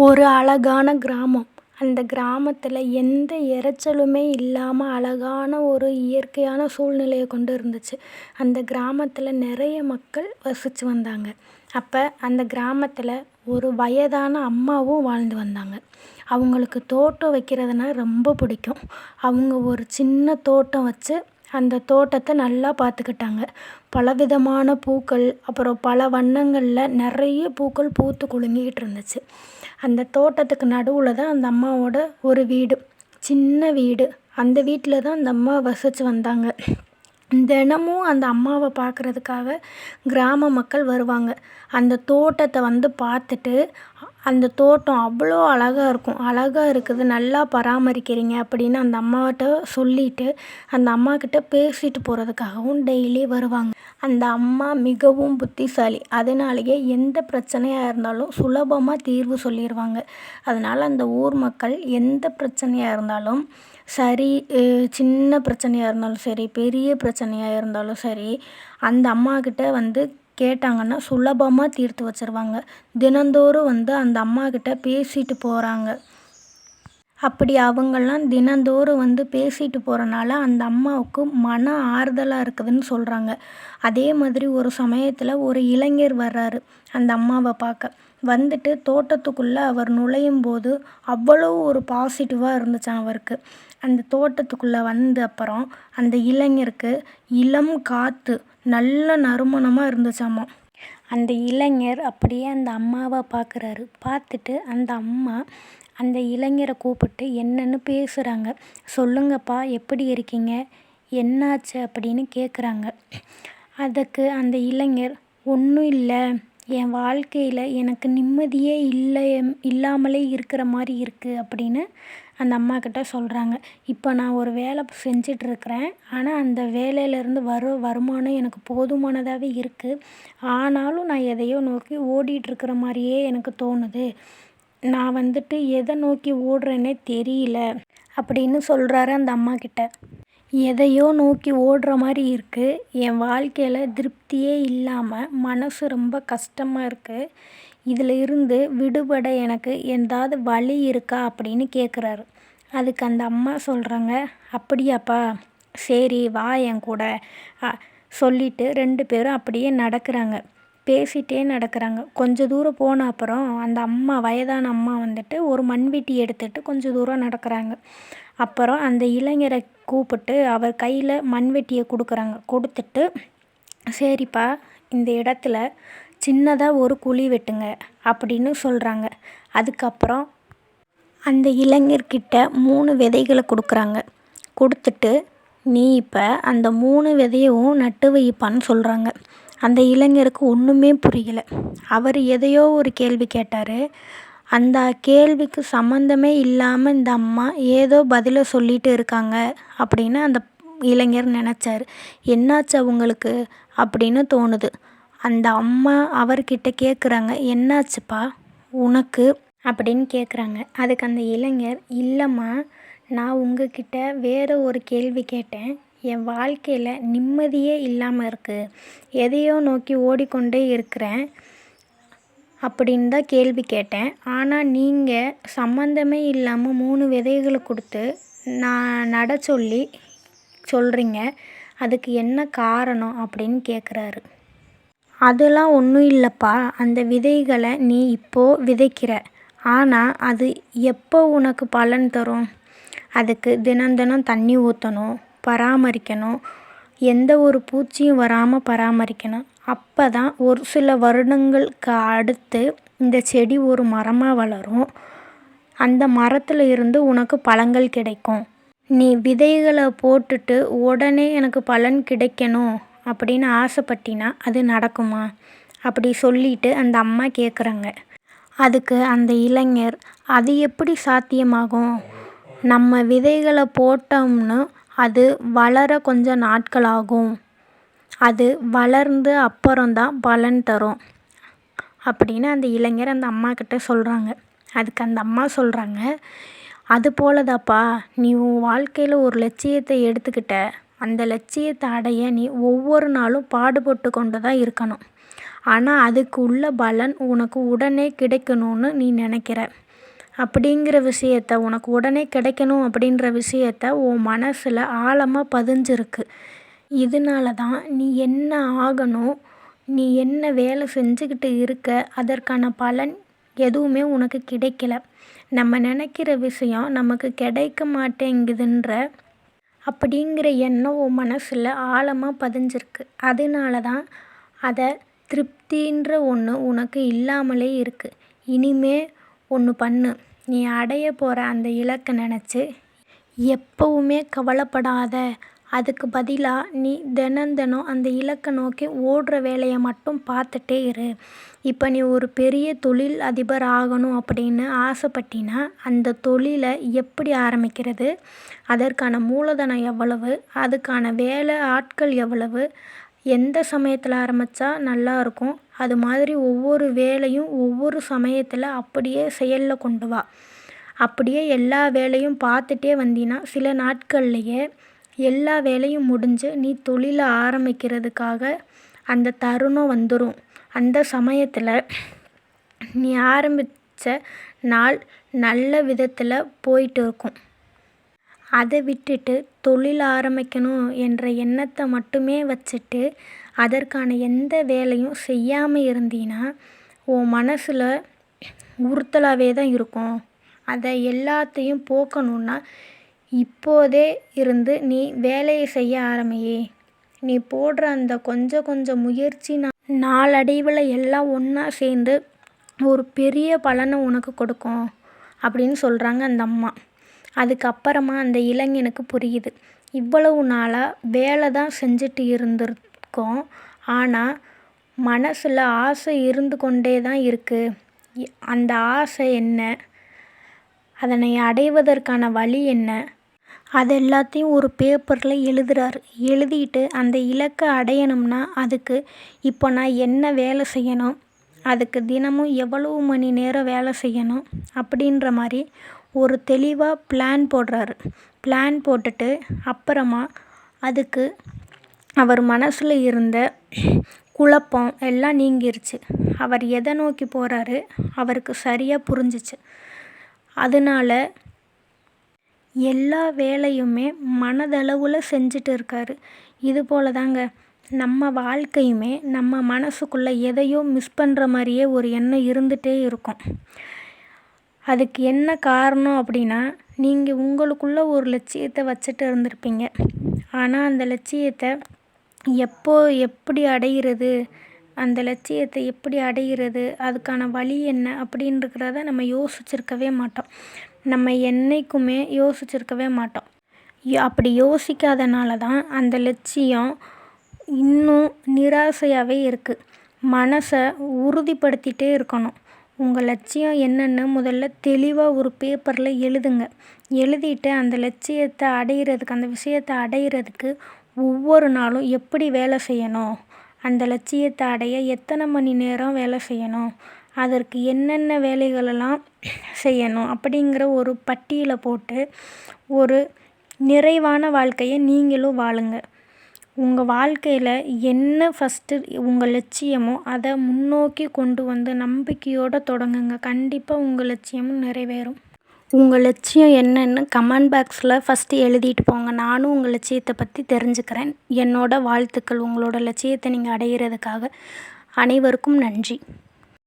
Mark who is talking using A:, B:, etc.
A: ஒரு அழகான கிராமம். அந்த கிராமத்தில் எந்த இரைச்சலுமே இல்லாமல் அழகான ஒரு இயற்கையான சூழ்நிலையை கொண்டு இருந்துச்சு. அந்த கிராமத்தில் நிறைய மக்கள் வசித்து வந்தாங்க. அப்போ அந்த கிராமத்தில் ஒரு வயதான அம்மாவும் வாழ்ந்து வந்தாங்க. அவங்களுக்கு தோட்டம் வைக்கிறதுனா ரொம்ப பிடிக்கும். அவங்க ஒரு சின்ன தோட்டம் வச்சு அந்த தோட்டத்தை நல்லா பார்த்துக்கிட்டாங்க. பலவிதமான பூக்கள், அப்புறம் பல வண்ணங்களில் நிறைய பூக்கள் பூத்து குலுங்கிக்கிட்டு இருந்துச்சு. அந்த தோட்டத்துக்கு நடுவில் தான் அந்த அம்மாவோட ஒரு வீடு, சின்ன வீடு. அந்த வீட்டில் தான் அந்த அம்மா வசித்து வந்தாங்க. தினமும் அந்த அம்மாவை பார்க்குறதுக்காக கிராம மக்கள் வருவாங்க. அந்த தோட்டத்தை வந்து பார்த்துட்டு, அந்த தோட்டம் அவ்வளோ அழகாக இருக்கும், அழகாக இருக்குது, நல்லா பராமரிக்கிறீங்க அப்படின்னு அந்த அம்மாகிட்ட சொல்லிவிட்டு அந்த அம்மாக்கிட்ட பேசிட்டு போகிறதுக்காகவும் டெய்லி வருவாங்க. அந்த அம்மா மிகவும் புத்திசாலி. அதனாலேயே எந்த பிரச்சனையாக இருந்தாலும் சுலபமாக தீர்வு சொல்லிடுவாங்க. அதனால் அந்த ஊர் மக்கள் எந்த பிரச்சனையாக இருந்தாலும் சரி, சின்ன பிரச்சனையாக இருந்தாலும் சரி, பெரிய பிரச்சனையாக இருந்தாலும் சரி, அந்த அம்மாக்கிட்ட வந்து கேட்டாங்கன்னா சுலபமாக தீர்த்து வச்சுருவாங்க. தினந்தோறும் வந்து அந்த அம்மாக்கிட்ட பேசிட்டு போகிறாங்க. அப்படி அவங்கெல்லாம் தினந்தோறும் வந்து பேசிட்டு போகிறனால அந்த அம்மாவுக்கு மன ஆறுதலாக இருக்குதுன்னு சொல்கிறாங்க. அதே மாதிரி ஒரு சமயத்தில் ஒரு இளைஞர் வர்றாரு அந்த அம்மாவை பார்க்க. வந்துட்டு தோட்டத்துக்குள்ளே அவர் நுழையும் போது அவ்வளோ ஒரு பாசிட்டிவாக இருந்துச்சாம் அவருக்கு. அந்த தோட்டத்துக்குள்ளே வந்த அப்புறம் அந்த இளைஞருக்கு இளம் காற்று நல்ல நறுமணமாக இருந்துச்சாமா. அந்த இளைஞர் அப்படியே அந்த அம்மாவை பார்க்குறாரு. பார்த்துட்டு அந்த அம்மா அந்த இளைஞரை கூப்பிட்டு என்னன்னு பேசுகிறாங்க. சொல்லுங்கப்பா, எப்படி இருக்கீங்க, என்னாச்சு அப்படின்னு கேட்குறாங்க. அதுக்கு அந்த இளைஞர், ஒன்றும் இல்லை, என் வாழ்க்கையில் எனக்கு நிம்மதியே இல்லாமலே இருக்கிற மாதிரி இருக்குது அப்படின்னு அந்த அம்மாக்கிட்ட சொல்கிறாங்க. இப்போ நான் ஒரு வேலை செஞ்சிட்ருக்கிறேன். ஆனால் அந்த வேலையிலேருந்து வருமானம் எனக்கு போதுமானதாகவே இருக்குது. ஆனாலும் நான் எதையோ நோக்கி ஓடிட்டுருக்கிற மாதிரியே எனக்கு தோணுது. நான் வந்துட்டு எதை நோக்கி ஓடுறேன்னே தெரியல அப்படின்னு சொல்கிறாரு அந்த அம்மாக்கிட்ட. எதையோ நோக்கி ஓடுற மாதிரி இருக்குது, என் வாழ்க்கையில் திருப்தியே இல்லாமல் மனசு ரொம்ப கஷ்டமாக இருக்குது, இதில் இருந்து விடுபட எனக்கு ஏதாவது வழி இருக்கா அப்படின்னு கேட்குறாரு. அதுக்கு அந்த அம்மா சொல்கிறாங்க, அப்படியாப்பா, சரி வா என் கூட சொல்லிவிட்டு 2 பேரும் அப்படியே நடக்கிறாங்க. பேசிகிட்டே நடக்கிறாங்க. கொஞ்சம் தூரம் போன அப்புறம் அந்த அம்மா, வயதான அம்மா வந்துட்டு ஒரு மண்வெட்டி எடுத்துகிட்டு கொஞ்சம் தூரம் நடக்கிறாங்க. அப்புறம் அந்த இளைஞரை கூப்பிட்டு அவர் கையில் மண்வெட்டியை கொடுக்குறாங்க. கொடுத்துட்டு, சரிப்பா, இந்த இடத்துல சின்னதாக ஒரு குழி வெட்டுங்க அப்படின்னு சொல்கிறாங்க. அதுக்கப்புறம் அந்த இளைஞர்கிட்ட 3 விதைகளை கொடுக்குறாங்க. கொடுத்துட்டு, நீ இப்போ அந்த 3 விதையவும் நட்டு வைப்பான்னு சொல்கிறாங்க. அந்த இளைஞருக்கு ஒன்றுமே புரியலை. அவர் எதையோ ஒரு கேள்வி கேட்டார். அந்த கேள்விக்கு சம்மந்தமே இல்லாமல் இந்த அம்மா ஏதோ பதிலை சொல்லிட்டு இருக்காங்க அப்படின்னு அந்த இளைஞர் நினச்சார். என்னாச்சு அவங்களுக்கு அப்படின்னு தோணுது. அந்த அம்மா அவர்கிட்ட கேட்குறாங்க, என்னாச்சுப்பா உனக்கு அப்படின்னு கேட்குறாங்க. அதுக்கு அந்த இளைஞர், இல்லைம்மா, நான் உங்ககிட்ட வேறு ஒரு கேள்வி கேட்டேன். என் வாழ்க்கையில் நிம்மதியே இல்லாமல் இருக்குது, எதையோ நோக்கி ஓடிக்கொண்டே இருக்கிறேன் அப்படின்னு தான் கேள்வி கேட்டேன். ஆனால் நீங்கள் சம்மந்தமே இல்லாமல் 3 விதைகளை கொடுத்து நான் நட சொல்லி சொல்கிறீங்க, அதுக்கு என்ன காரணம் அப்படின்னு கேட்குறாரு. அதெல்லாம் ஒன்றும் இல்லைப்பா, அந்த விதைகளை நீ இப்போது விதைக்கிற, ஆனால் அது எப்போ உனக்கு பலன் தரும்? அதுக்கு தினம் தினம் தண்ணி ஊற்றணும், பராமரிக்கணும், எந்த ஒரு பூச்சியும் வராமல் பராமரிக்கணும். அப்போ தான் ஒரு சில வருடங்களுக்கு அடுத்து இந்த செடி ஒரு மரமாக வளரும். அந்த மரத்தில் இருந்து உனக்கு பழங்கள் கிடைக்கும். நீ விதைகளை போட்டுட்டு உடனே எனக்கு பலன் கிடைக்கணும் அப்படின்னு ஆசைப்பட்டினா அது நடக்குமா அப்படி சொல்லிட்டு அந்த அம்மா கேட்குறாங்க. அதுக்கு அந்த இளைஞர், அது எப்படி சாத்தியமாகும்? நம்ம விதைகளை போட்டோம்னு அது வளர கொஞ்சம் நாட்கள் ஆகும், அது வளர்ந்து அப்புறம்தான் பலன் தரும் அப்படின்னு அந்த இளைஞர் அந்த அம்மாக்கிட்ட சொல்கிறாங்க. அதுக்கு அந்த அம்மா சொல்கிறாங்க, அது போலதாப்பா, நீ உன் வாழ்க்கையில் ஒரு லட்சியத்தை எடுத்துக்கிட்ட, அந்த லட்சியத்தை அடைய நீ ஒவ்வொரு நாளும் பாடுபட்டு கொண்டு தான் இருக்கணும். ஆனால் அதுக்கு உள்ள பலன் உனக்கு உடனே கிடைக்கணும்னு நீ நினைக்கிற. அப்படிங்கிற விஷயத்த உனக்கு உடனே கிடைக்கணும் அப்படின்ற விஷயத்த உன் மனசில் ஆழமாக பதிஞ்சிருக்கு. இதனால தான் நீ என்ன ஆகணும், நீ என்ன வேலை செஞ்சுக்கிட்டு இருக்க, அதற்கான பலன் எதுவுமே உனக்கு கிடைக்கல. நம்ம நினைக்கிற விஷயம் நமக்கு கிடைக்க மாட்டேங்குதுன்ற அப்படிங்கிற எண்ணம் உன் மனசில் ஆழமாக பதிஞ்சிருக்கு. அதனால தான் அதை திருப்தின்ற ஒன்று உனக்கு இல்லாமலே இருக்குது. இனிமே ஒன்று பண்ணு. நீ அடைய போகிற அந்த இலக்கை நினச்சி எப்பவுமே கவலைப்படாத. அதுக்கு பதிலாக நீ தினம் அந்த இலக்கை நோக்கி ஓடுற வேலையை மட்டும் பார்த்துட்டே இரு. இப்போ நீ ஒரு பெரிய தொழில் அதிபர் ஆகணும் அப்படின்னு ஆசைப்பட்டினா அந்த தொழிலை எப்படி ஆரம்பிக்கிறது, அதற்கான மூலதனம் எவ்வளவு, அதுக்கான வேலை ஆட்கள் எவ்வளவு, எந்த சமயத்தில் ஆரம்பித்தா நல்லாயிருக்கும், அது மாதிரி ஒவ்வொரு வேலையும் ஒவ்வொரு சமயத்தில் அப்படியே செயலில் கொண்டு வா. அப்படியே எல்லா வேலையும் பார்த்துட்டே வந்தீன்னா சில நாட்கள்லையே எல்லா வேலையும் முடிஞ்சு நீ தொழிலை ஆரம்பிக்கிறதுக்காக அந்த தருணம் வந்துடும். அந்த சமயத்தில் நீ ஆரம்பித்த நாள் நல்ல விதத்தில் போயிட்டு இருக்கும். அதை விட்டுட்டு தொழில் ஆரம்பிக்கணும் என்ற எண்ணத்தை மட்டுமே வச்சுட்டு அதற்கான எந்த வேலையும் செய்யாமல் இருந்தீன்னா உன் மனசில் உறுத்தலாகவே தான் இருக்கும். அதை எல்லாத்தையும் போக்கணுன்னா இப்போதே இருந்து நீ வேலையை செய்ய ஆரம்பியே. நீ போடுற அந்த கொஞ்சம் முயற்சி நாளடைவில் எல்லாம் ஒன்றா சேர்ந்து ஒரு பெரிய பலனை உனக்கு கொடுக்கும் அப்படின்னு சொல்கிறாங்க அந்த அம்மா. அதுக்கப்புறமா அந்த இளைஞனுக்கு புரியுது, இவ்வளவு நாளாக வேலை தான் செஞ்சுட்டு இருந்திருக்கோம், ஆனால் மனசில் ஆசை இருந்து கொண்டே தான் இருக்குது. அந்த ஆசை என்ன, அதனை அடைவதற்கான வழி என்ன, அது எல்லாத்தையும் ஒரு பேப்பரில் எழுதுறாரு. எழுதிட்டு அந்த இலக்கை அடையணும்னா அதுக்கு இப்போ நான் என்ன வேலை செய்யணும், அதுக்கு தினமும் எவ்வளவு மணி நேரம் வேலை செய்யணும் அப்படின்ற மாதிரி ஒரு தெளிவாக பிளான் போடுறாரு. பிளான் போட்டுட்டு அப்புறமா அதுக்கு அவர் மனசில் இருந்த குழப்பம் எல்லாம் நீங்கிருச்சு. அவர் எதை நோக்கி போகிறாரு அவருக்கு சரியாக புரிஞ்சிச்சு. அதனால எல்லா வேலையுமே மனதளவில் செஞ்சுட்டு இருக்காரு. இது போல தாங்க நம்ம வாழ்க்கையுமே நம்ம மனசுக்குள்ளே எதையோ மிஸ் பண்ணுற மாதிரியே ஒரு எண்ணம் இருந்துகிட்டே இருக்கும். அதுக்கு என்ன காரணம் அப்படின்னா, நீங்கள் உங்களுக்குள்ளே ஒரு லட்சியத்தை வச்சுட்டு இருந்திருப்பீங்க. ஆனால் அந்த லட்சியத்தை எப்படி அடைகிறது, அந்த லட்சியத்தை எப்படி அடைகிறது, அதுக்கான வழி என்ன அப்படின்றத நம்ம யோசிச்சிருக்கவே மாட்டோம். நம்ம என்னைக்குமே யோசிச்சிருக்கவே மாட்டோம். அப்படி யோசிக்காதனால தான் அந்த லட்சியம் இன்னும் நிராசையாகவே இருக்குது. மனசை உறுதிப்படுத்திகிட்டே இருக்கணும். உங்கள் லட்சியம் என்னென்னு முதல்ல தெளிவாக ஒரு பேப்பரில் எழுதுங்க. எழுதிட்டு அந்த லட்சியத்தை அடையிறதுக்கு, அந்த விஷயத்தை அடையிறதுக்கு ஒவ்வொரு நாளும் எப்படி வேலை செய்யணும், அந்த லட்சியத்தை அடைய எத்தனை மணி நேரம் வேலை செய்யணும், அதற்கு என்னென்ன வேலைகளெல்லாம் செய்யணும் அப்படிங்கிற ஒரு பட்டியலை போட்டு ஒரு நிறைவான வாழ்க்கையை நீங்களும் வாழுங்க. உங்கள் வாழ்க்கையில் என்ன ஃபஸ்ட்டு உங்கள் லட்சியமோ அதை முன்னோக்கி கொண்டு வந்து நம்பிக்கையோடு தொடங்குங்க. கண்டிப்பாக உங்கள் லட்சியமும் நிறைவேறும். உங்கள் லட்சியம் என்னன்னு கமெண்ட் பாக்ஸில் ஃபஸ்ட்டு எழுதிட்டு போங்க. நானும் உங்கள் லட்சியத்தை பற்றி தெரிஞ்சுக்கிறேன். என்னோட வாழ்த்துக்கள் உங்களோட லட்சியத்தை நீங்கள் அடையிறதுக்காக. அனைவருக்கும் நன்றி.